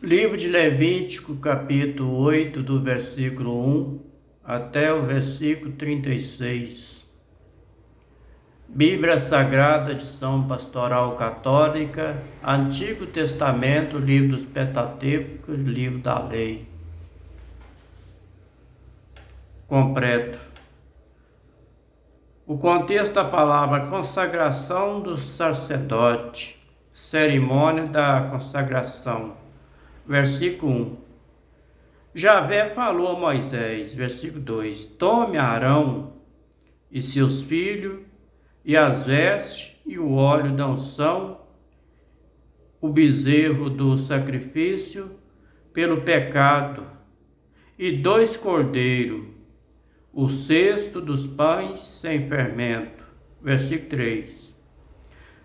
Livro de Levítico, capítulo 8, do versículo 1 até o versículo 36. Bíblia Sagrada, edição Pastoral Católica, Antigo Testamento, livro dos Pentateuco, livro da Lei. Completo. O contexto da palavra consagração do sacerdote, cerimônia da consagração. Versículo 1. Javé falou a Moisés, versículo 2: Tome Arão e seus filhos, e as vestes, e o óleo da unção, o bezerro do sacrifício pelo pecado, e 2 cordeiros, o cesto dos pães sem fermento. Versículo 3.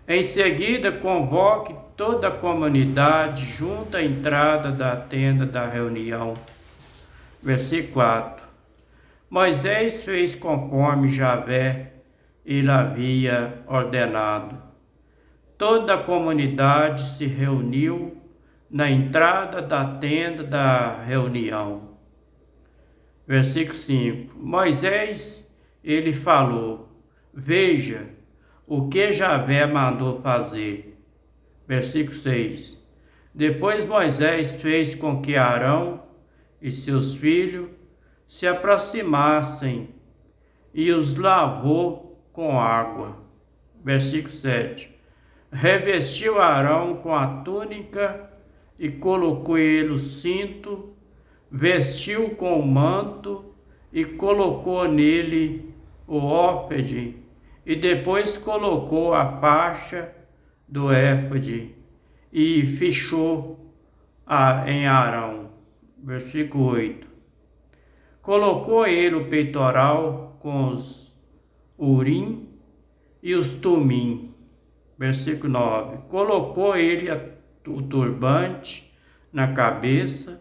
Em seguida, convoque toda a comunidade junto à entrada da tenda da reunião. Versículo 4. Moisés fez conforme Javé lhe havia ordenado. Toda a comunidade se reuniu na entrada da tenda da reunião. Versículo 5. Moisés, ele falou: Veja o que Javé mandou fazer. Versículo 6. Depois Moisés fez com que Arão e seus filhos se aproximassem e os lavou com água. Versículo 7. Revestiu Arão com a túnica e colocou ele o cinto, vestiu com o manto e colocou nele o hófede, e depois colocou a faixa do éfode e fechou em Arão. Versículo 8. Colocou ele o peitoral com os urim e os tumim. Versículo 9. Colocou ele o turbante na cabeça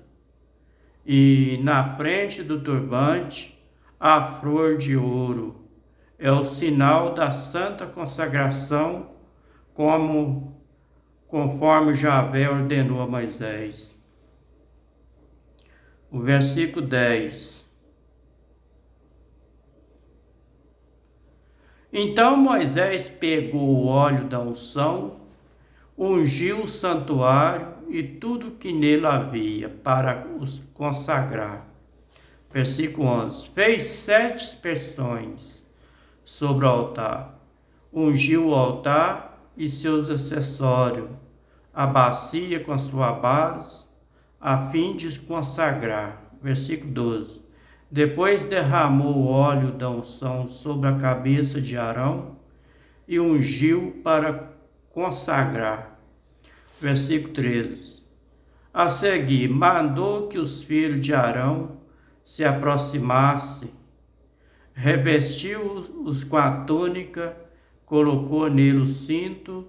e na frente do turbante a flor de ouro. É o sinal da santa consagração, conforme Javé ordenou a Moisés. O versículo 10. Então Moisés pegou o óleo da unção, ungiu o santuário e tudo que nele havia para os consagrar. Versículo 11. Fez 7 aspersões sobre o altar, ungiu o altar e seus acessórios, a bacia com sua base, a fim de consagrar. Versículo 12. Depois derramou o óleo da unção sobre a cabeça de Arão e ungiu para consagrar. Versículo 13. A seguir, mandou que os filhos de Arão se aproximassem, revestiu-os com a túnica, colocou nele o cinto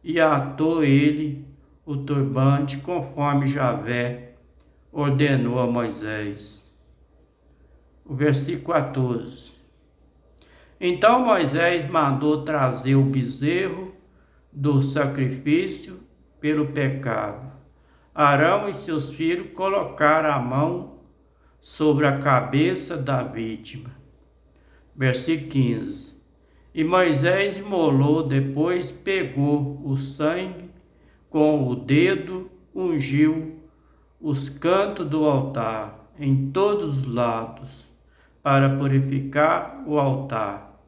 e atou ele o turbante, conforme Javé ordenou a Moisés. O versículo 14. Então Moisés mandou trazer o bezerro do sacrifício pelo pecado. Arão e seus filhos colocaram a mão sobre a cabeça da vítima. Versículo 15. E Moisés imolou, depois pegou o sangue com o dedo, ungiu os cantos do altar em todos os lados, para purificar o altar.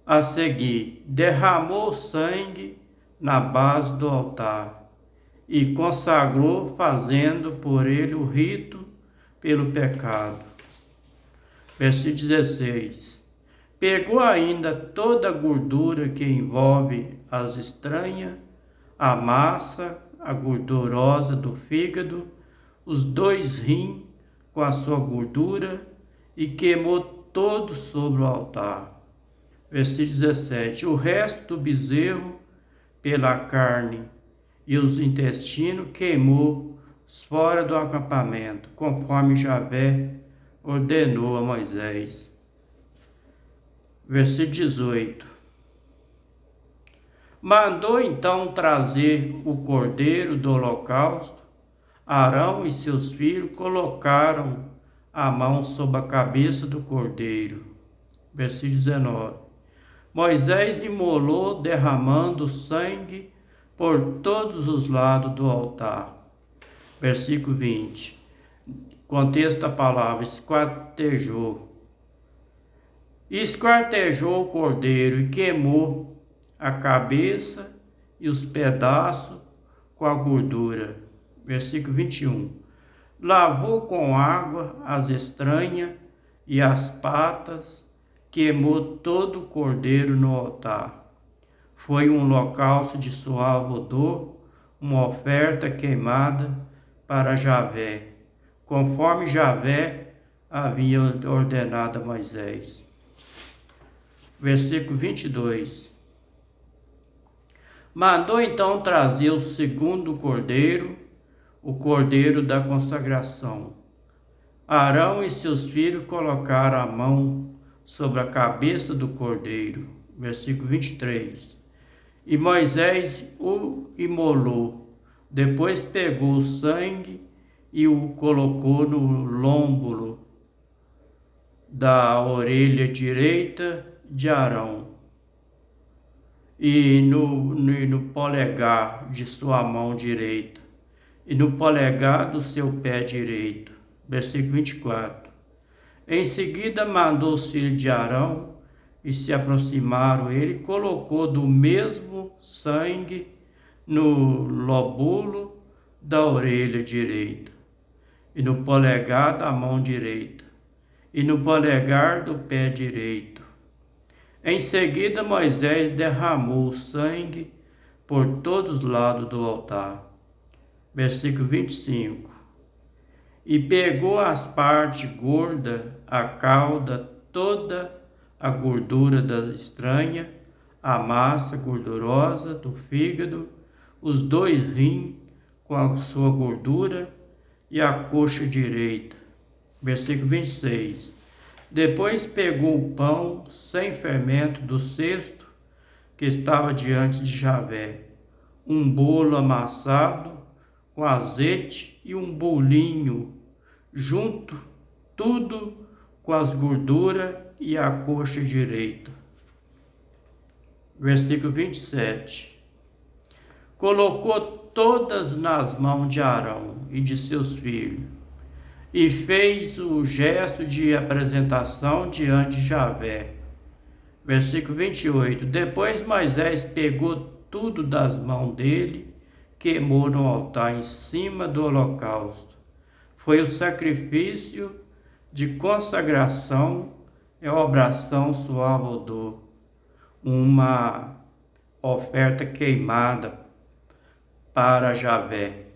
A seguir, derramou sangue na base do altar e consagrou, fazendo por ele o rito pelo pecado. Versículo 16. Pegou ainda toda a gordura que envolve as estranhas, a massa, a gordurosa do fígado, os 2 rins com a sua gordura, e queimou todo sobre o altar. Versículo 17. O resto do bezerro pela carne e os intestinos queimou fora do acampamento, conforme Javé ordenou a Moisés. Versículo 18. Mandou então trazer o cordeiro do holocausto, Arão e seus filhos colocaram a mão sobre a cabeça do cordeiro. Versículo 19. Moisés imolou, derramando sangue por todos os lados do altar. Versículo 20. Contexto da palavra: esquartejou. Esquartejou o cordeiro e queimou a cabeça e os pedaços com a gordura. Versículo 21. Lavou com água as entranhas e as patas, queimou todo o cordeiro no altar. Foi um holocausto de suave odor, uma oferta queimada para Javé, conforme Javé havia ordenado a Moisés. Versículo 22. Mandou então trazer o segundo cordeiro, o cordeiro da consagração. Arão e seus filhos colocaram a mão sobre a cabeça do cordeiro. Versículo 23. E Moisés o imolou. Depois pegou o sangue e o colocou no lômbulo da orelha direita de Arão e no polegar de sua mão direita e no polegar do seu pé direito. Versículo 24. Em seguida mandou os filhos de Arão e se aproximaram. Ele colocou do mesmo sangue no lóbulo da orelha direita e no polegar da mão direita e no polegar do pé direito. Em seguida, Moisés derramou o sangue por todos os lados do altar. Versículo 25. E pegou as partes gordas, a cauda, toda a gordura da estranha, a massa gordurosa do fígado, os 2 rins com a sua gordura e a coxa direita. Versículo 26. Depois pegou o pão sem fermento do cesto que estava diante de Javé, um bolo amassado com azeite e um bolinho junto, tudo com as gorduras e a coxa direita. Versículo 27. Colocou todas nas mãos de Arão e de seus filhos, e fez o gesto de apresentação diante de Javé. Versículo 28. Depois Moisés pegou tudo das mãos dele, queimou no altar em cima do holocausto. Foi o sacrifício de consagração e obração suave odor, uma oferta queimada para Javé.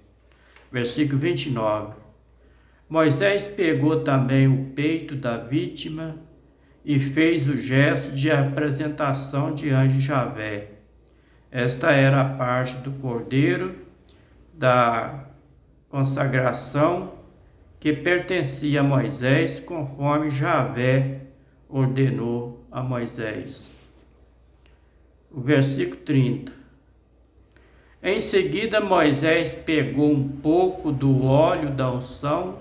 Versículo 29. Moisés pegou também o peito da vítima e fez o gesto de apresentação diante de Javé. Esta era a parte do cordeiro da consagração que pertencia a Moisés, conforme Javé ordenou a Moisés. O versículo 30. Em seguida, Moisés pegou um pouco do óleo da unção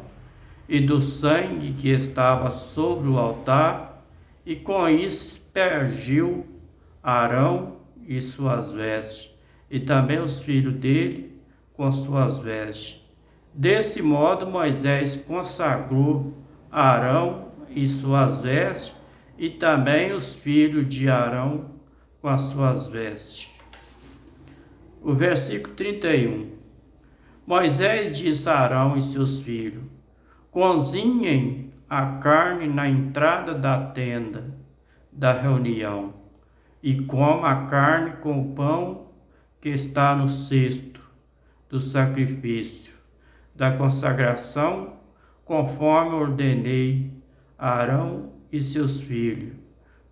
e do sangue que estava sobre o altar, e com isso aspergiu Arão e suas vestes, e também os filhos dele com suas vestes. Desse modo, Moisés consagrou Arão e suas vestes, e também os filhos de Arão com as suas vestes. O versículo 31. Moisés disse a Arão e seus filhos: cozinhem a carne na entrada da tenda da reunião, e coma a carne com o pão que está no cesto do sacrifício da consagração, conforme ordenei a Arão e seus filhos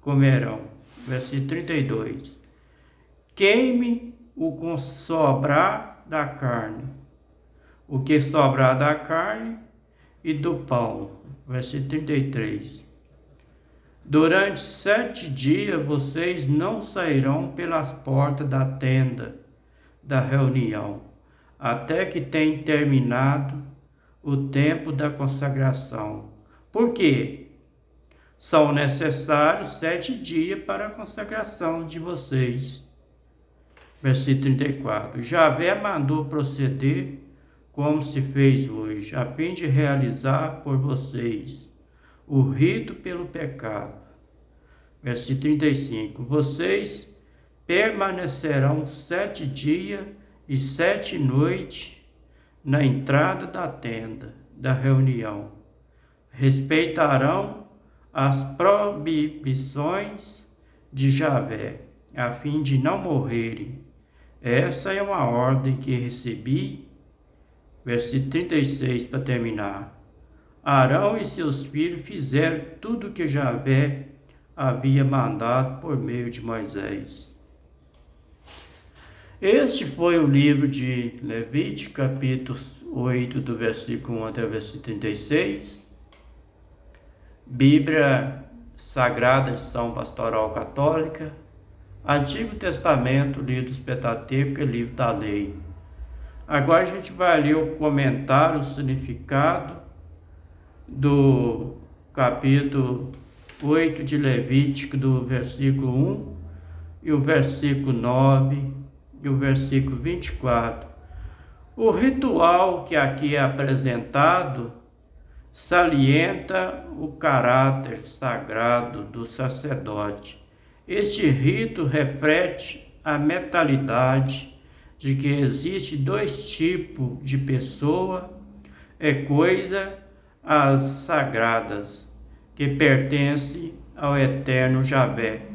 comerão. Versículo 32. Queime o que sobrar da carne, o que sobrar da carne e do pão. Versículo 33. Durante 7 dias vocês não sairão pelas portas da tenda da reunião, até que tenha terminado o tempo da consagração. Por quê? São necessários 7 dias para a consagração de vocês. Versículo 34. Javé mandou proceder como se fez hoje, a fim de realizar por vocês o rito pelo pecado. Versículo 35. Vocês permanecerão 7 dias e 7 noites na entrada da tenda da reunião. Respeitarão as proibições de Javé, a fim de não morrerem. Essa é uma ordem que recebi. Versículo 36 para terminar. Arão e seus filhos fizeram tudo o que Javé havia mandado por meio de Moisés. Este foi o livro de Levítico, capítulo 8, do versículo 1 até o versículo 36. Bíblia Sagrada de São Pastoral Católica. Antigo Testamento, livro dos Pentateuco e livro da Lei. Agora a gente vai ler o comentário, o significado do capítulo 8 de Levítico, do versículo 1 e o versículo 9 e o versículo 24. O ritual que aqui é apresentado salienta o caráter sagrado do sacerdote. Este rito reflete a mentalidade de que existe 2 tipos de pessoa e coisa, as sagradas, que pertencem ao eterno Javé.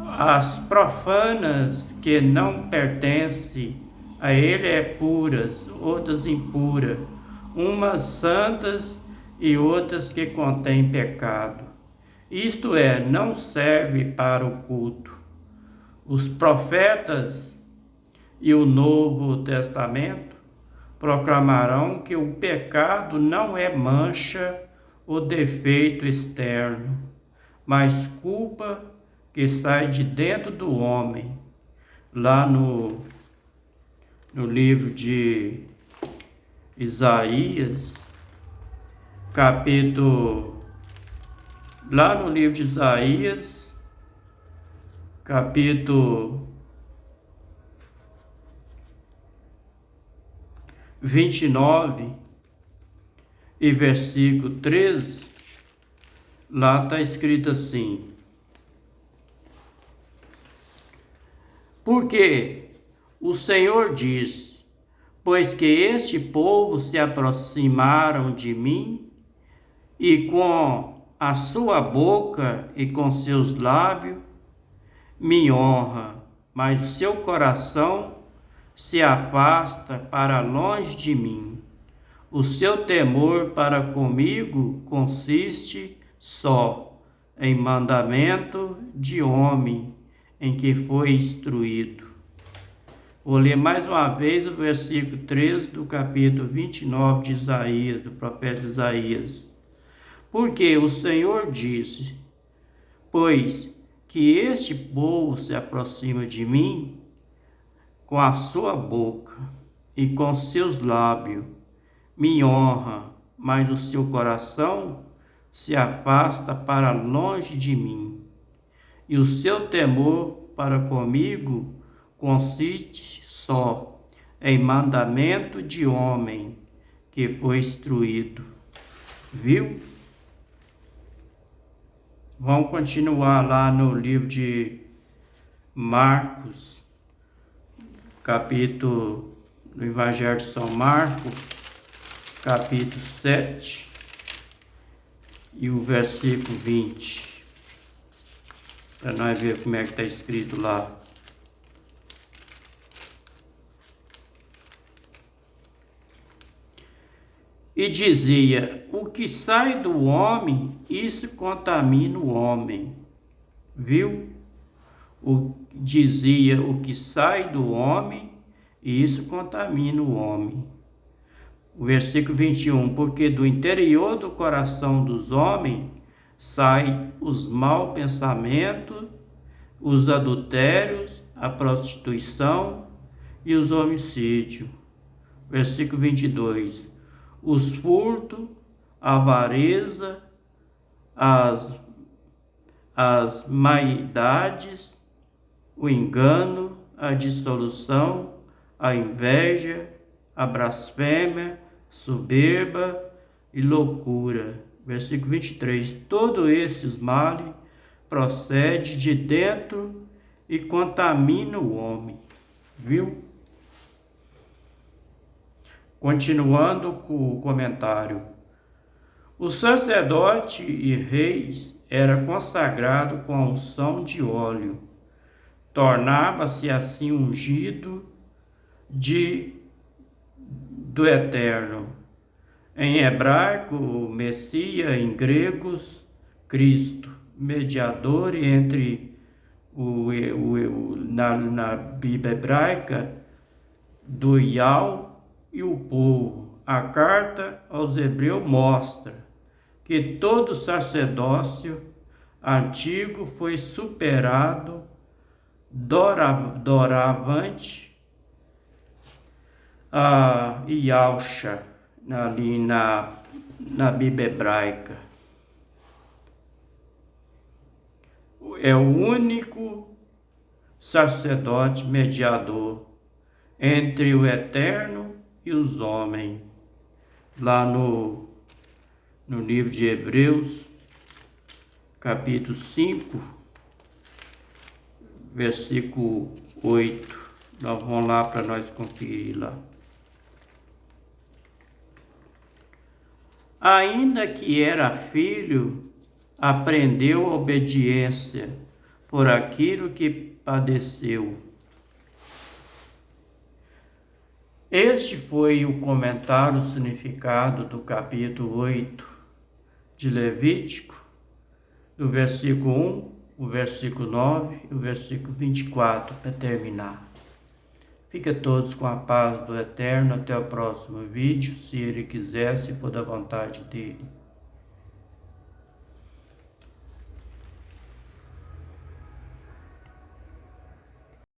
As profanas, que não pertencem a ele, é puras, outras impuras, umas santas e outras que contêm pecado. Isto é, não serve para o culto. Os profetas e o Novo Testamento proclamarão que o pecado não é mancha ou defeito externo, mas culpa que sai de dentro do homem. Lá no livro de Isaías, capítulo 29 e versículo 13, lá está escrito assim: porque o Senhor diz, pois que este povo se aproximaram de mim, e com a sua boca e com seus lábios me honra, mas o seu coração se afasta para longe de mim. O seu temor para comigo consiste só em mandamento de homem em que foi instruído. Vou ler mais uma vez o versículo 13 do capítulo 29 de Isaías, do profeta Isaías. Porque o Senhor disse, pois que este povo se aproxima de mim, com a sua boca e com seus lábios me honra, mas o seu coração se afasta para longe de mim. E o seu temor para comigo consiste só em mandamento de homem que foi instruído. Viu? Vamos continuar lá no livro de Marcos, capítulo do Evangelho de São Marcos, capítulo 7 e o versículo 20, para nós ver como é que está escrito lá. E dizia, o que sai do homem, isso contamina o homem. Viu? Dizia, o que sai do homem, isso contamina o homem. O versículo 21, porque do interior do coração dos homens saem os maus pensamentos, os adultérios, a prostituição e os homicídios, Versículo 22. Os furtos, a avareza, as maidades, o engano, a dissolução, a inveja, a blasfêmia, soberba e loucura. Versículo 23. Todos esses males procedem de dentro e contaminam o homem. Viu? Continuando com o comentário. O sacerdote e reis era consagrado com a unção de óleo. Tornava-se assim ungido do Eterno. Em hebraico, Messias, em Cristo, mediador entre na Bíblia hebraica, do Yahweh e o povo. A carta aos Hebreus mostra que todo sacerdócio antigo foi superado doravante a Yahusha, ali na Bíblia hebraica. É o único sacerdote mediador entre o Eterno e os homens. Lá no livro de Hebreus, capítulo 5, versículo 8. Nós vamos lá para nós conferir lá. Ainda que era filho, aprendeu a obediência por aquilo que padeceu. Este foi o comentário, o significado do capítulo 8 de Levítico, do versículo 1, o versículo 9 e o versículo 24, para terminar. Fica todos com a paz do Eterno. Até o próximo vídeo, se Ele quiser, se for da vontade dEle.